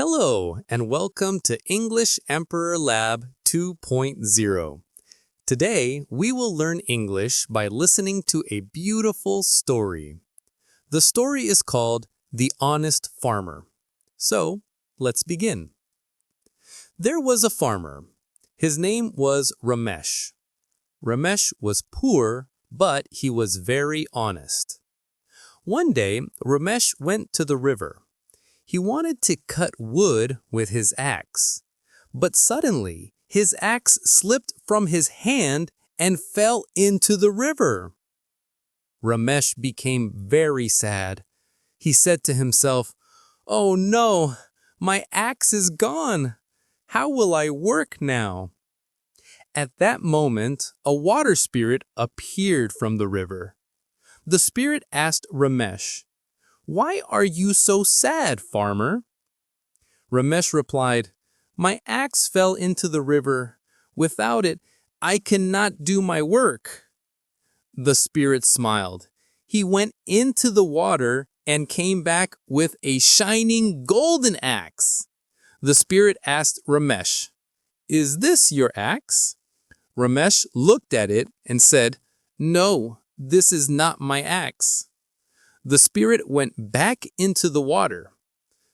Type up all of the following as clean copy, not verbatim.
Hello, and welcome to English Emperor Lab 2.0. Today, we will learn English by listening to a beautiful story. The story is called The Honest Farmer. So, let's begin. There was a farmer. His name was Ramesh. Ramesh was poor, but he was very honest. One day, Ramesh went to the river. He wanted to cut wood with his axe, but suddenly his axe slipped from his hand and fell into the river. Ramesh became very sad. He said to himself, "Oh no, my axe is gone. How will I work now?" At that moment, a water spirit appeared from the river. The spirit asked Ramesh, "Why are you so sad, farmer?" Ramesh replied, "My axe fell into the river. Without it, I cannot do my work." The spirit smiled. He went into the water and came back with a shining golden axe. The spirit asked Ramesh, "Is this your axe?" Ramesh looked at it and said, "No, this is not my axe." The spirit went back into the water.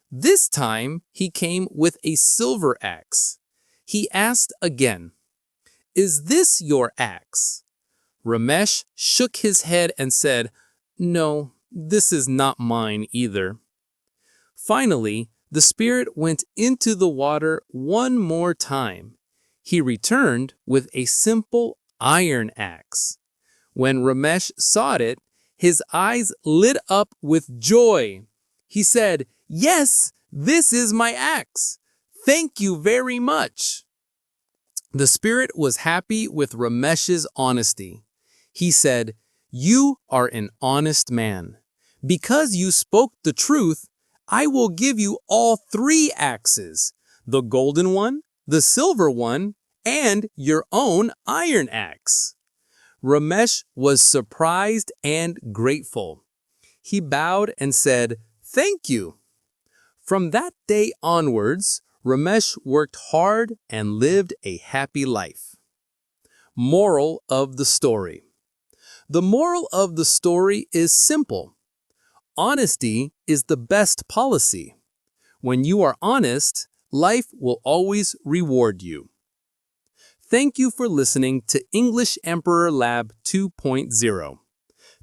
This time, he came with a silver axe. He asked again, "Is this your axe?" Ramesh shook his head and said, "No, this is not mine either." Finally, the spirit went into the water one more time. He returned with a simple iron axe. When Ramesh saw it, his eyes lit up with joy. He said, "Yes, this is my axe. Thank you very much." The spirit was happy with Ramesh's honesty. He said, "You are an honest man. Because you spoke the truth, I will give you all 3 axes, the golden one, the silver one, and your own iron axe." Ramesh was surprised and grateful. He bowed and said, "Thank you." From that day onwards, Ramesh worked hard and lived a happy life. Moral of the story. The moral of the story is simple. Honesty is the best policy. When you are honest, life will always reward you. Thank you for listening to English Emperor Lab 2.0.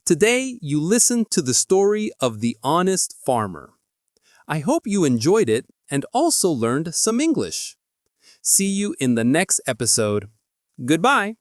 Today, you listened to the story of the honest farmer. I hope you enjoyed it and also learned some English. See you in the next episode. Goodbye.